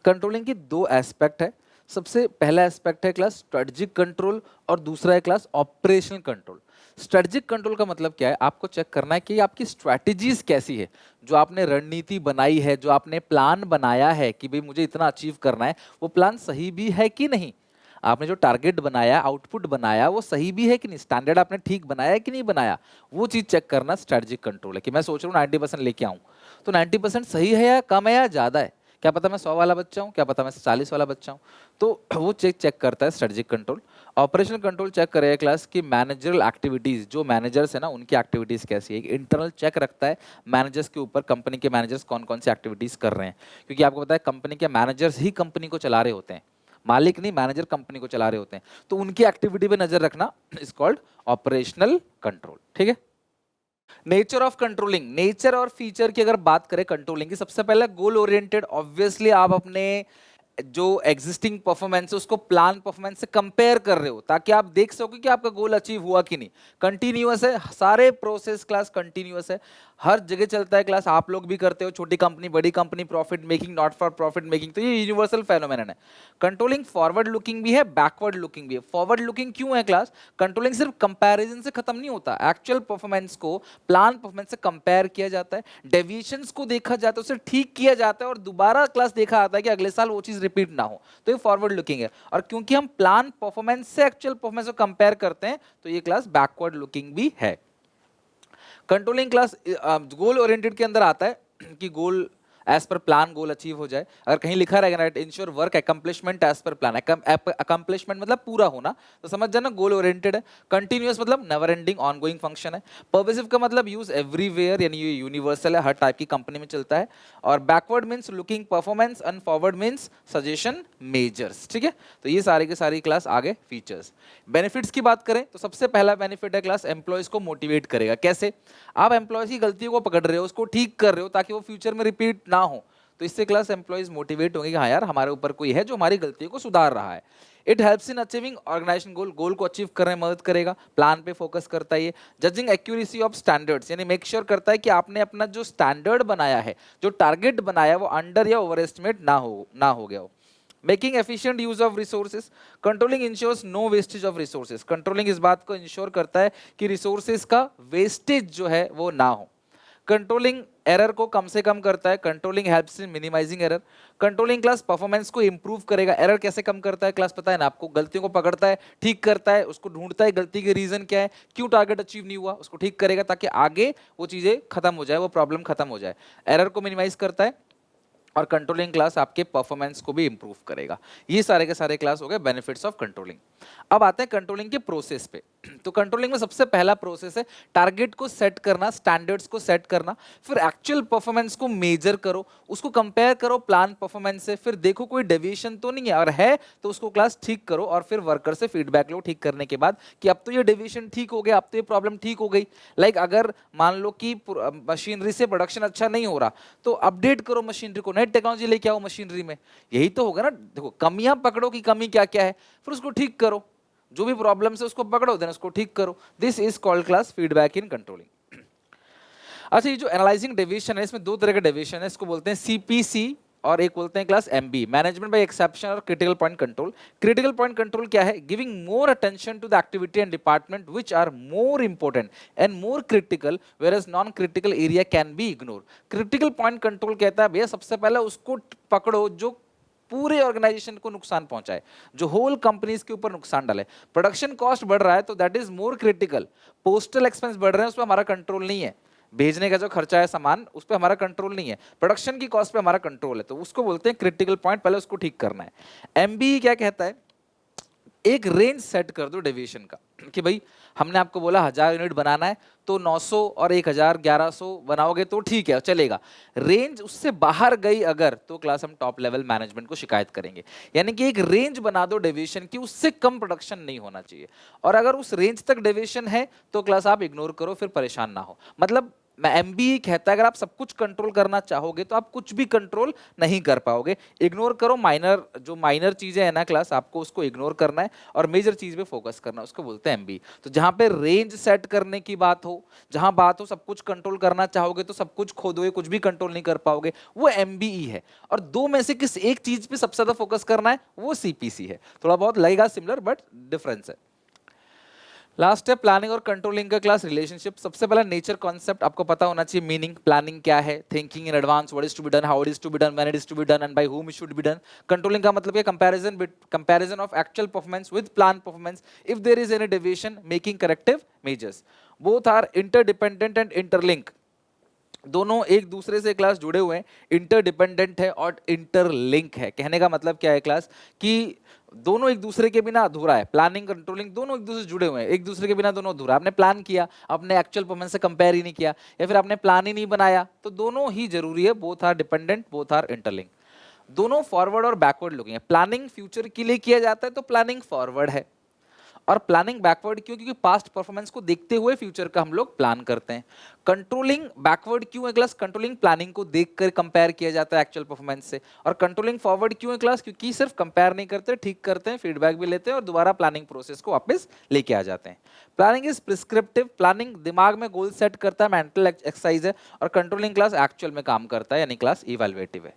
कंट्रोलिंग की दो एस्पेक्ट है। सबसे पहला एस्पेक्ट है क्लास स्ट्रेटजिक कंट्रोल, और दूसरा है class operational control. Strategic control का मतलब क्या है, आपको चेक करना है कि आपकी स्ट्रैटेजीज कैसी है, जो आपने रणनीति बनाई है, जो आपने प्लान बनाया है कि भाई मुझे इतना अचीव करना है, वो प्लान सही भी है कि नहीं। आपने जो टारगेट बनाया, आउटपुट बनाया, वो सही भी है कि नहीं, स्टैंडर्ड आपने ठीक बनाया है कि नहीं बनाया, वो चीज चेक करना स्ट्रेटेजिक कंट्रोल है। कि मैं सोच रहा हूँ 90% लेके आऊँ, तो 90% सही है या कम है या ज्यादा है, क्या पता मैं 100 वाला बच्चा हूँ, क्या पता मैं 40 वाला बच्चा हूँ, तो वो चेक करता है strategic control. Operational control check करेगा क्लास की मैनेजरल एक्टिविटीज, जो मैनेजर्स है ना उनकी एक्टिविटीज कैसी है। इंटरनल चेक रखता है मैनेजर्स के ऊपर, कंपनी के मैनेजर्स कौन कौन सी एक्टिविटीज कर रहे हैं, क्योंकि आपको पता है कंपनी के मैनेजर्स ही कंपनी को चला रहे होते हैं, मालिक नहीं, मैनेजर कंपनी को चला रहे होते हैं, तो उनकी एक्टिविटी पे नजर रखना इज कॉल्ड ऑपरेशनल कंट्रोल। ठीक है। नेचर ऑफ कंट्रोलिंग, नेचर और फीचर की अगर बात करें कंट्रोलिंग की, सबसे पहले गोल ओरिएंटेड। ऑब्वियसली आप अपने जो एग्जिस्टिंग परफॉर्मेंस है उसको प्लान परफॉर्मेंस से कंपेयर कर रहे हो, ताकि आप देख सको कि आपका गोल अचीव हुआ कि नहीं। कंटिन्यूअस है, सारे प्रोसेस क्लास कंटिन्यूअस है, हर जगह चलता है क्लास, आप लोग भी करते हो, छोटी कंपनी बड़ी company, profit making not for profit making, तो ये यूनिवर्सल फेनोमेनन है। कंट्रोलिंग फॉरवर्ड लुकिंग भी है, बैकवर्ड लुकिंग भी है। फॉरवर्ड लुकिंग क्यों है क्लास? कंट्रोलिंग सिर्फ कंपैरिजन से खत्म नहीं होता, एक्चुअल परफॉर्मेंस को प्लान परफॉर्मेंस से कंपेयर किया जाता है, डेविएशंस को देखा जाता है, उसे ठीक किया जाता है, और दोबारा क्लास देखा आता है कि अगले साल वो चीज रिपीट ना हो, तो ये फॉरवर्ड लुकिंग है। और क्योंकि हम प्लान परफॉर्मेंस से एक्चुअल परफॉर्मेंस को कंपेयर करते हैं, तो ये क्लास बैकवर्ड लुकिंग भी है। कंट्रोलिंग क्लास गोल ओरिएंटेड के अंदर आता है कि goal as per plan goal achieve हो जाए। अगर कहीं लिखा रहेगा ना ensure work accomplishment as per plan, accomplishment मतलब पूरा होना, तो समझ जाना गोल ओरिएंटेड है। कंटिन्यूअस मतलब नेवर एंडिंग ऑनगोइंग फंक्शन है। पर्वेसिव का मतलब यूज एवरीवेयर, यानी ये यूनिवर्सल है, हर टाइप की कंपनी में चलता है। और backward means looking performance, and forward means suggestion measures. ठीक है, तो ये सारे के सारी क्लास आगे फीचर्स। बेनिफिट्स की बात करें तो सबसे पहला बेनिफिट है क्लास एम्प्लॉयज को मोटिवेट करेगा। कैसे? आप एम्प्लॉयज की गलतियों को पकड़ रहे हो, उसको ठीक कर रहे हो, ताकि वो फ्यूचर में रिपीट ना हो, तो इससे क्लास एम्प्लॉयज मोटिवेट होंगे कि हाँ यार हमारे ऊपर कोई है जो हमारी गलतियों को सुधार रहा है। It helps in achieving organisation goal, goal को अचीव करने में मदद करेगा, प्लान पे फोकस करता है ये। जजिंग एक्यूरेसी ऑफ स्टैंडर्ड्स, यानी मेक श्योर करता है कि आपने अपना जो स्टैंडर्ड बनाया है, जो टारगेट बनाया है, वो अंडर या ओवर एस्टिमेट ना हो गया हो। Making efficient use of resources, controlling ensures no wastage of resources. Controlling इस बात को इंश्योर करता है कि रिसोर्सेज का वेस्टेज जो है वो ना हो। कंट्रोलिंग एरर को कम से कम करता है, controlling helps in minimising error. Controlling class performance को इंप्रूव करेगा। एरर कैसे कम करता है क्लास पता है ना आपको? गलतियों को पकड़ता है, ठीक करता है, उसको ढूंढता है गलती के रीजन क्या है, क्यों टारगेट अचीव नहीं हुआ, उसको ठीक करेगा ताकि आगे वो चीजें खत्म हो जाए, वो प्रॉब्लम खत्म हो जाए। एरर को मिनिमाइज करता है, और कंट्रोलिंग क्लास आपके परफॉर्मेंस को भी इंप्रूव करेगा। ये सारे के सारे क्लास हो गए बेनिफिट्स ऑफ कंट्रोलिंग। अब आते हैं कंट्रोलिंग के प्रोसेस पे। तो कंट्रोलिंग में सबसे पहला प्रोसेस है टारगेट को सेट करना, स्टैंडर्ड्स को सेट करना, फिर एक्चुअल परफॉर्मेंस को मेजर करो, उसको कंपेयर करो प्लान परफॉर्मेंस से, फिर देखो कोई डेविएशन तो नहीं है, और है तो उसको क्लास ठीक करो, और फिर वर्कर से फीडबैक लो ठीक करने के बाद कि अब तो ये डेविएशन ठीक हो गया, अब तो ये प्रॉब्लम ठीक हो गई। लाइक अगर मान लो कि मशीनरी से प्रोडक्शन अच्छा नहीं हो रहा, तो अपडेट करो मशीनरी को, नई टेक्नोलॉजी लेके आओ मशीनरी में, यही तो होगा ना। देखो कमियां पकड़ो कि कमी क्या क्या है, फिर उसको ठीक करो, जो भी प्रॉब्लम है उसको पकड़ो, देन उसको ठीक करो। This is called class feedback in controlling. अच्छा, ये जो एनालाइजिंग डेविएशन है, इसमें दो तरह के डेविएशन है, इसको बोलते हैं सीपीसी और एक बोलते हैं class M B, management by exception और critical point control. Critical point control क्या है? Giving more attention to the activity and department which are more important and more critical, whereas non critical area can be ignore. Critical point control कहता है भैया सबसे पहले उसको पकड़ो जो पूरे ऑर्गेनाइजेशन को नुकसान पहुंचाए, जो होल कंपनीज के ऊपर नुकसान डाले। प्रोडक्शन कॉस्ट बढ़ रहा है तो that is more critical. Postal expense बढ़ रहे हैं, उस पर हमारा कंट्रोल नहीं है, भेजने का जो खर्चा है सामान उस पर हमारा कंट्रोल नहीं है, प्रोडक्शन की कॉस्ट पे हमारा कंट्रोल है, तो उसको बोलते हैं क्रिटिकल पॉइंट, पहले उसको ठीक करना है। एमबी क्या कहता है? एक रेंज सेट कर दो डेविएशन का, कि भाई हमने आपको बोला 1000 यूनिट बनाना है, तो 900 और 1000 1100 बनाओगे तो ठीक है चलेगा। रेंज उससे बाहर गई अगर, तो क्लास हम टॉप लेवल मैनेजमेंट को शिकायत करेंगे। यानी कि एक रेंज बना दो डेविएशन की, उससे कम प्रोडक्शन नहीं होना चाहिए, और अगर उस रेंज तक डेविएशन है तो क्लास आप इग्नोर करो, फिर परेशान ना हो। मतलब मैं एमबी कहता है अगर आप सब कुछ कंट्रोल करना चाहोगे तो आप कुछ भी कंट्रोल नहीं कर पाओगे। इग्नोर करो माइनर, जो माइनर चीजें है ना क्लास, आपको उसको इग्नोर करना है और मेजर चीज पे फोकस करना है, उसको बोलते हैं एमबी। तो जहां पे रेंज सेट करने की बात हो, जहां बात हो सब कुछ कंट्रोल करना चाहोगे तो सब कुछ खो दोगे, कुछ भी कंट्रोल नहीं कर पाओगे, वो एमबीई है। और दो में से किस एक चीज पे सबसे ज्यादा फोकस करना है, वो सीपीसी है। थोड़ा बहुत लगेगा सिमिलर बट डिफरेंस है। लास्ट है प्लानिंग और कंट्रोलिंग का क्लास रिलेशनशिप। सबसे पहला नेचर कॉन्सेप्ट आपको पता होना चाहिए, मीनिंग प्लानिंग क्या है, thinking in advance, what is to be done, how it is to be done, when it is to be done and by whom it should be done। Controlling का मतलब है comparison of actual performance with plan performance, if there is any deviation making corrective measures. Both are interdependent and interlink, दोनों एक दूसरे से class जुड़े हुए हैं, इंटरडिपेंडेंट है और इंटरलिंक है। कहने का मतलब क्या है क्लास कि दोनों एक दूसरे के बिना अधूरा है। प्लानिंग कंट्रोलिंग दोनों एक दूसरे से जुड़े हुए हैं, एक दूसरे के बिना दोनों अधूरा। आपने प्लान किया, आपने एक्चुअल परफॉर्मेंस से कंपेयर ही नहीं किया, या फिर आपने प्लान ही नहीं बनाया, तो दोनों ही जरूरी है। Both are dependent, both are interlink. दोनों फॉरवर्ड और बैकवर्ड लुकिंग है। प्लानिंग फ्यूचर के लिए किया जाता है तो प्लानिंग फॉरवर्ड है, और प्लानिंग बैकवर्ड क्यों? क्योंकि पास्ट परफॉर्मेंस को देखते हुए फ्यूचर का हम लोग प्लान करते हैं। कंट्रोलिंग बैकवर्ड क्यों है क्लास? कंट्रोलिंग प्लानिंग को देखकर कंपेयर किया जाता है एक्चुअल परफॉर्मेंस से। और कंट्रोलिंग फॉरवर्ड क्यों है क्लास? क्योंकि सिर्फ कंपेयर नहीं करते, ठीक करते हैं, फीडबैक भी लेते हैं और दोबारा प्लानिंग प्रोसेस को वापस लेके आ जाते हैं। प्लानिंग इज प्रिस्क्रिप्टिव, प्लानिंग दिमाग में गोल सेट करता है, मेंटल एक्सरसाइज है। और कंट्रोलिंग क्लास एक्चुअल में काम करता है, यानी क्लास इवैल्यूएटिव है।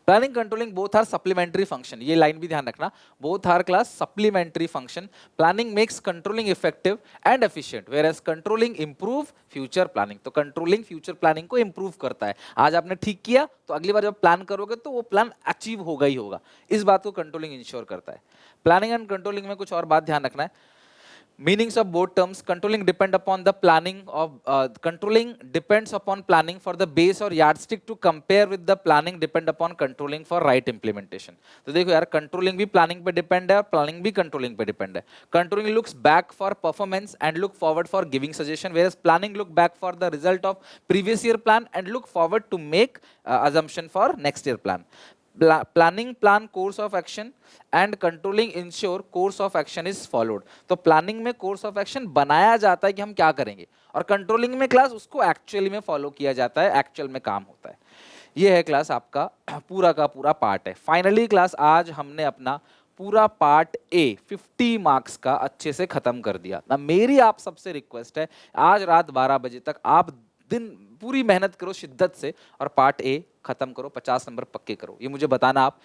Planning controlling both are supplementary function, ये लाइन भी ध्यान रखना, both are class supplementary function. Planning makes controlling effective and efficient, whereas controlling improve future planning. तो कंट्रोलिंग फ्यूचर प्लानिंग को इंप्रूव करता है। आज आपने ठीक किया तो अगली बार जब प्लान करोगे तो वो प्लान अचीव होगा ही होगा, इस बात को कंट्रोलिंग इंश्योर करता है। प्लानिंग एंड कंट्रोलिंग में कुछ और बात ध्यान रखना है। Meanings of both terms: controlling depend upon the planning of controlling depends upon planning for the base or yardstick to compare with the planning depend upon controlling for right implementation। तो देखो यार, कंट्रोलिंग भी planning पे depend है और planning भी controlling पे depend है। Controlling looks back for performance and look forward for giving suggestion, whereas planning look back for the result of previous year plan and look forward to make assumption for next year plan. Planning plan course of action and controlling ensure course of action is followed. तो planning में course of action बनाया जाता है कि हम क्या करेंगे, और कंट्रोलिंग में क्लास उसको एक्चुअली में फॉलो किया जाता है, एक्चुअल में काम होता है। ये है क्लास आपका पूरा का पूरा पार्ट है। फाइनली क्लास आज हमने अपना पूरा पार्ट ए 50 मार्क्स का अच्छे से खत्म कर दिया ना। मेरी आप सबसे रिक्वेस्ट है, आज रात 12 बजे तक आप दिन पूरी मेहनत करो शिद्दत से और पार्ट ए खत्म करो, 50 नंबर पक्के करो। ये मुझे बताना आप।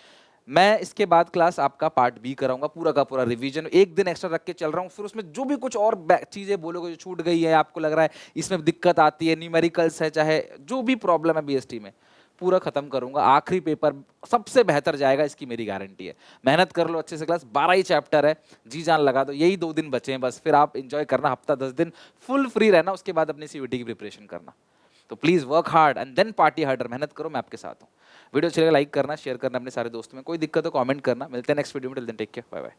मैं इसके बाद क्लास आपका पार्ट बी कराऊंगा, पूरा का पूरा रिवीजन एक दिन एक्स्ट्रा रख के चल रहा हूँ। फिर उसमें जो भी कुछ और चीजें बोलोगे जो छूट गई है, आपको लग रहा है इसमें दिक्कत आती है, न्यूमेरिकल्स है, चाहे जो भी प्रॉब्लम है बीएसटी में, पूरा खत्म करूंगा। आखिरी पेपर सबसे बेहतर जाएगा, इसकी मेरी गारंटी है। मेहनत कर लो अच्छे से क्लास, 12 ही चैप्टर है, जी जान लगा दो। यही 2 दिन बचे हैं बस, फिर आप एंजॉय करना, हफ्ता 10 दिन फुल फ्री रहना, उसके बाद अपनी सीवीटी की प्रिपरेशन करना। तो please work hard and then party harder. मेहनत करो, मैं आपके साथ हूँ। वीडियो अच्छी लगे लाइक करना, शेयर करना अपने सारे दोस्तों में। कोई दिक्कत हो कमेंट करना। मिलते हैं नेक्स्ट वीडियो में, till then take care, bye bye.